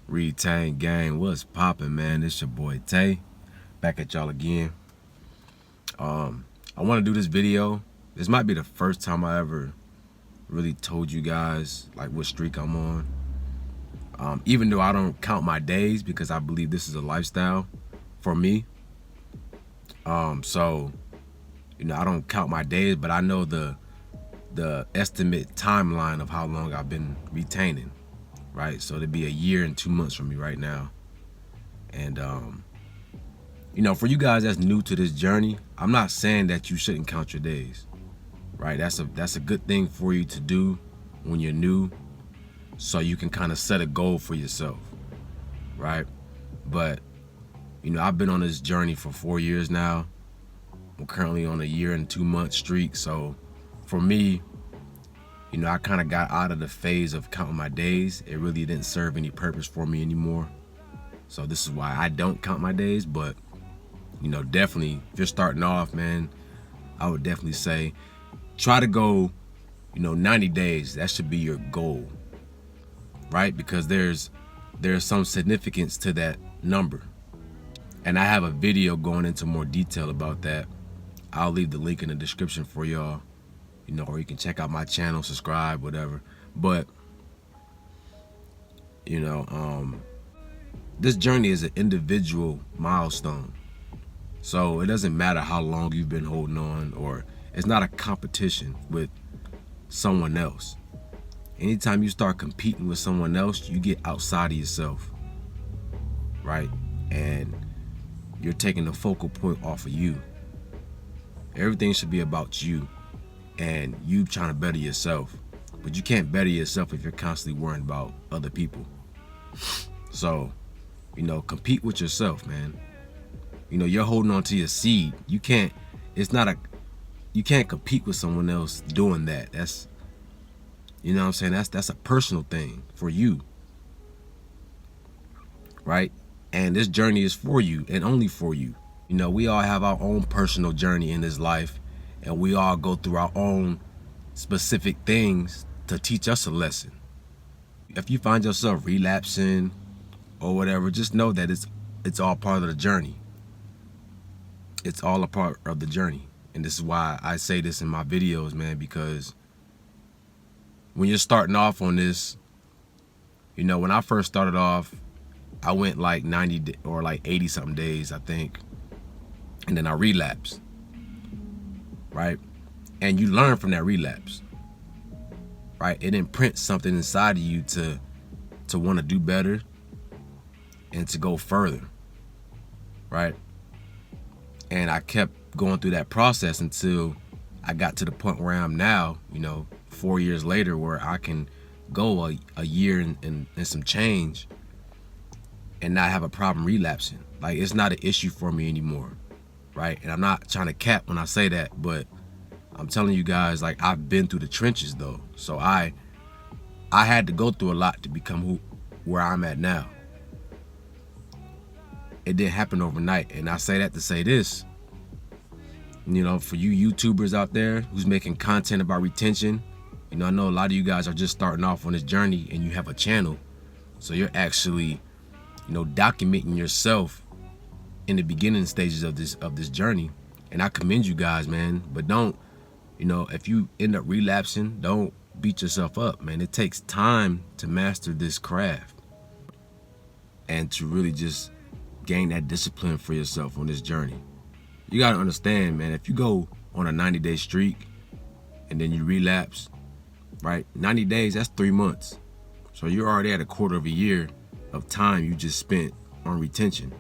Retain gang, what's poppin', man? It's your boy Tay, back at y'all again. I want to do this video. This might be the first time I ever really told you guys like what streak I'm on. Even though I don't count my days because I believe this is a lifestyle for me. So you know, I don't count my days, but I know the estimate timeline of how long I've been retaining. Right, so it'd be a year and 2 months for me right now. And you know, for you guys that's new to this journey, I'm not saying that you shouldn't count your days. Right, that's a good thing for you to do when you're new, so you can kind of set a goal for yourself. Right, but you know, I've been on this journey for 4 years now. I'm currently on a year and 2 month streak. So for me, you know, I kind of got out of the phase of counting my days. It really didn't serve any purpose for me anymore. So this is why I don't count my days. But, you know, definitely, if you're starting off, man, I would definitely say try to go, you know, 90 days. That should be your goal, right? Because there's some significance to that number. And I have a video going into more detail about that. I'll leave the link in the description for y'all. You know, or you can check out my channel, subscribe, whatever. But, you know, this journey is an individual milestone. So it doesn't matter how long you've been holding on, or it's not a competition with someone else. Anytime you start competing with someone else, you get outside of yourself, right? And you're taking the focal point off of you. Everything should be about you and you trying to better yourself. But you can't better yourself if you're constantly worrying about other people. So, you know, compete with yourself, man. You know, you're holding on to your seed. You can't compete with someone else doing that. That's, you know what I'm saying? That's a personal thing for you. Right? And this journey is for you and only for you. You know, we all have our own personal journey in this life, and we all go through our own specific things to teach us a lesson. If you find yourself relapsing or whatever, just know that it's all part of the journey. It's all a part of the journey. And this is why I say this in my videos, man, because when you're starting off on this, you know, when I first started off, I went like 90 or like 80 something days, I think. And then I relapsed. Right? And you learn from that relapse. Right? It imprints something inside of you to want to do better and to go further. Right? And I kept going through that process until I got to the point where I am now, you know, 4 years later, where I can go a year and some change and not have a problem relapsing. Like, it's not an issue for me anymore. Right? And I'm not trying to cap when I say that, but I'm telling you guys, like, I've been through the trenches though. So I had to go through a lot to become where I'm at now. It didn't happen overnight. And I say that to say this, you know, for you YouTubers out there who's making content about retention, you know, I know a lot of you guys are just starting off on this journey and you have a channel. So you're actually, you know, documenting yourself in the beginning stages of this journey, and I commend you guys, man. But don't, you know, if you end up relapsing, don't beat yourself up, man. It takes time to master this craft and to really just gain that discipline for yourself on this journey. You gotta understand, man, if you go on a 90-day streak and then you relapse, right? 90 days, that's 3 months. So you're already at a quarter of a year of time you just spent on retention.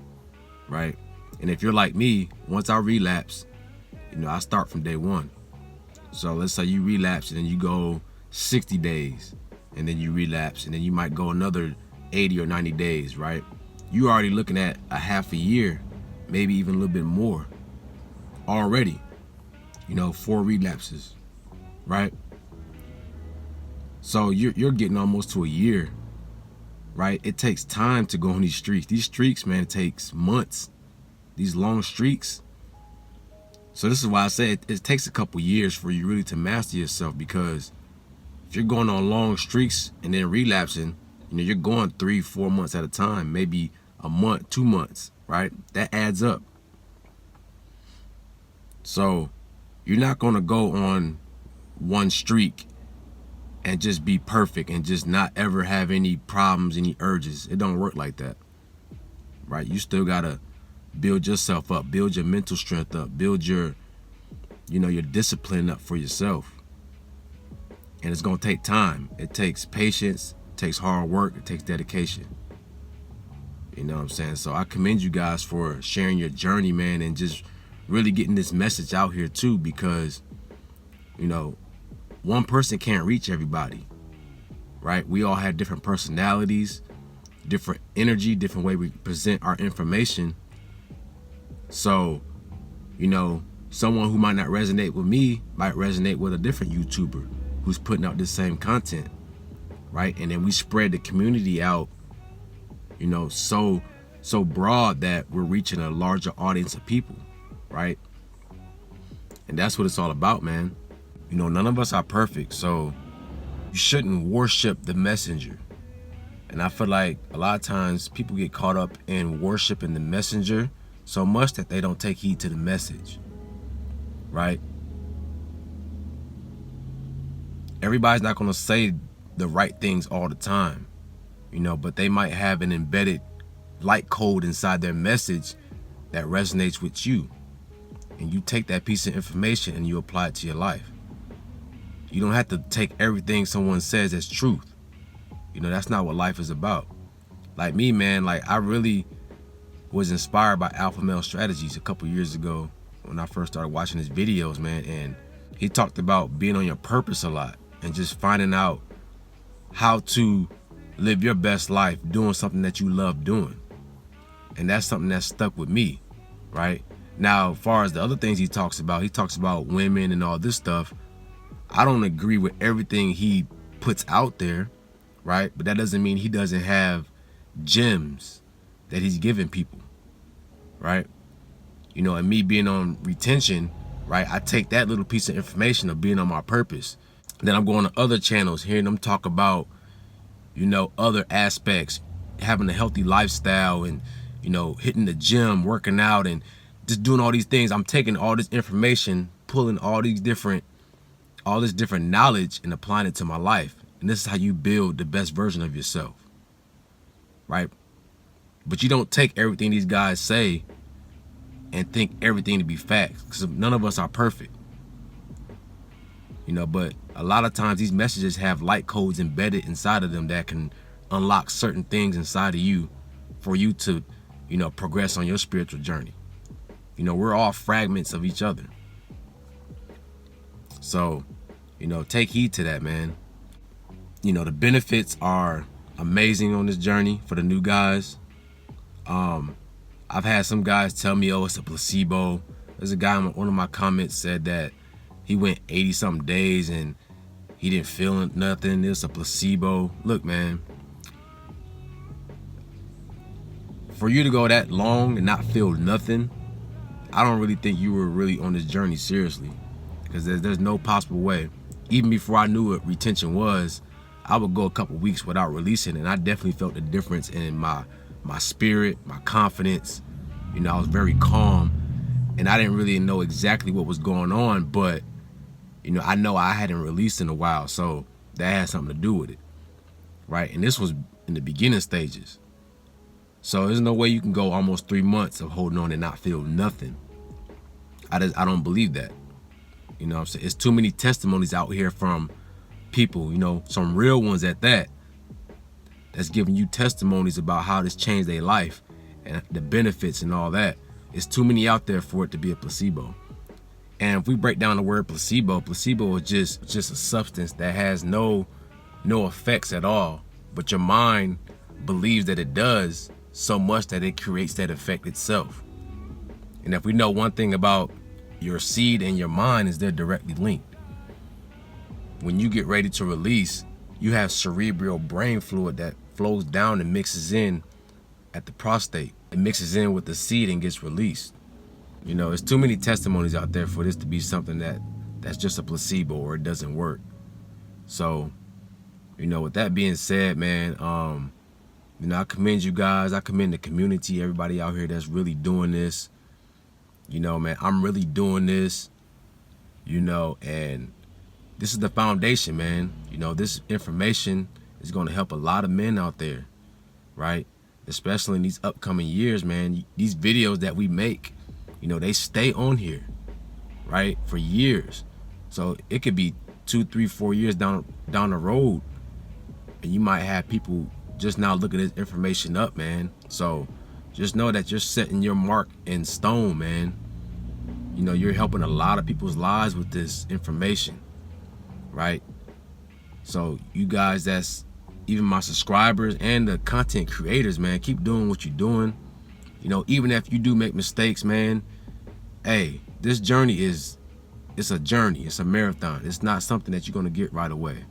Right? And if you're like me, once I relapse, you know, I start from day one. So let's say you relapse and then you go 60 days and then you relapse and then you might go another 80 or 90 days, right? You're already looking at a half a year, maybe even a little bit more already, you know, 4 relapses, right? So you're getting almost to a year. Right? It takes time to go on these streaks. These streaks, man, it takes months. These long streaks. So this is why I say it takes a couple years for you really to master yourself, because if you're going on long streaks and then relapsing, You know, you're going 3-4 months at a time, maybe a month, 2 months, right? That adds up. So you're not going to go on one streak and just be perfect and just not ever have any problems, any urges. It don't work like that, right? You still got to build yourself up, build your mental strength up, build your, you know, your discipline up for yourself. And it's going to take time. It takes patience, it takes hard work, it takes dedication. You know what I'm saying? So I commend you guys for sharing your journey, man, and just really getting this message out here too, because, you know, one person can't reach everybody, right? We all have different personalities, different energy, different way we present our information. So, you know, someone who might not resonate with me might resonate with a different YouTuber who's putting out the same content, right? And then we spread the community out, you know, so broad that we're reaching a larger audience of people, right? And that's what it's all about, man. You know, none of us are perfect, so you shouldn't worship the messenger. And I feel like a lot of times people get caught up in worshiping the messenger so much that they don't take heed to the message, right? Everybody's not going to say the right things all the time, you know, but they might have an embedded light code inside their message that resonates with you. And you take that piece of information and you apply it to your life. You don't have to take everything someone says as truth. You know, that's not what life is about. Like me, man, like I really was inspired by Alpha Male Strategies a couple years ago when I first started watching his videos, man. And he talked about being on your purpose a lot and just finding out how to live your best life doing something that you love doing. And that's something that stuck with me, right? Now, as far as the other things he talks about women and all this stuff. I don't agree with everything he puts out there, right? But that doesn't mean he doesn't have gems that he's giving people, right? You know, and me being on retention, right? I take that little piece of information of being on my purpose. Then I'm going to other channels, hearing them talk about, you know, other aspects, having a healthy lifestyle and, you know, hitting the gym, working out and just doing all these things. I'm taking all this information, pulling all this different knowledge and applying it to my life. And this is how you build the best version of yourself, right? But you don't take everything these guys say and think everything to be facts, because none of us are perfect, you know. But a lot of times these messages have light codes embedded inside of them that can unlock certain things inside of you for you to, you know, progress on your spiritual journey. You know, we're all fragments of each other. So, you know, take heed to that, man. You know, the benefits are amazing on this journey for the new guys. I've had some guys tell me, oh, it's a placebo. There's a guy in one of my comments said that he went 80-something days and he didn't feel nothing. It was a placebo. Look, man, for you to go that long and not feel nothing, I don't really think you were really on this journey seriously, because there's no possible way. Even before I knew what retention was, I would go a couple weeks without releasing, and I definitely felt the difference in my spirit, my confidence. You know, I was very calm, and I didn't really know exactly what was going on, but, you know I hadn't released in a while, so that had something to do with it, right? And this was in the beginning stages. So there's no way you can go almost 3 months of holding on and not feel nothing. I don't believe that. You know what I'm saying? It's too many testimonies out here from people, you know, some real ones at that, that's giving you testimonies about how this changed their life and the benefits and all that. It's too many out there for it to be a placebo. And if we break down the word placebo is just a substance that has no effects at all, but your mind believes that it does so much that it creates that effect itself. And if we know one thing about your seed and your mind, is they're directly linked. When you get ready to release, you have cerebral brain fluid that flows down and mixes in at the prostate. It mixes in with the seed and gets released. You know, there's too many testimonies out there for this to be something that's just a placebo or it doesn't work. So You know, with that being said, man, you know, I commend you guys. I commend the community, everybody out here that's really doing this. You know, man, I'm really doing this, you know, and this is the foundation, man. You know, this information is going to help a lot of men out there, right? Especially in these upcoming years, man. These videos that we make, you know, they stay on here, right, for years. So it could be 2, 3, 4 years down the road, and you might have people just now looking this information up, man. So just know that you're setting your mark in stone, man. You know, you're helping a lot of people's lives with this information, right? So you guys, that's even my subscribers and the content creators, man, keep doing what you're doing. You know, even if you do make mistakes, man, hey, this journey it's a journey. It's a marathon. It's not something that you're going to get right away.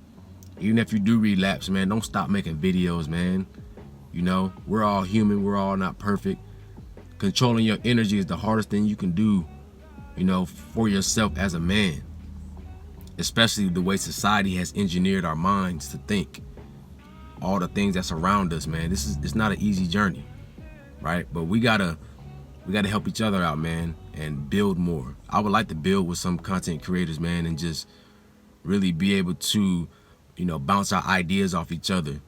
Even if you do relapse, man, don't stop making videos, man. You know, we're all human. We're all not perfect. Controlling your energy is the hardest thing you can do, you know, for yourself as a man. Especially the way society has engineered our minds to think. All the things that's around us, man. It's not an easy journey, right? But we gotta help each other out, man, and build more. I would like to build with some content creators, man, and just really be able to, you know, bounce our ideas off each other.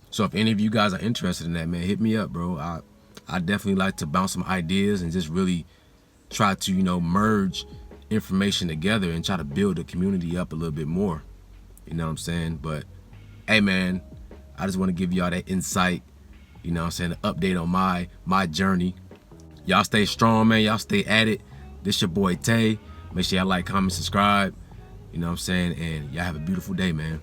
So if any of you guys are interested in that, man, hit me up, bro. I definitely like to bounce some ideas and just really try to, you know, merge information together and try to build the community up a little bit more. You know what I'm saying? But hey, man, I just want to give y'all that insight, you know what I'm saying, an update on my journey. Y'all stay strong, man. Y'all stay at it. This your boy Tay. Make sure y'all like, comment, subscribe. You know what I'm saying? And y'all have a beautiful day, man.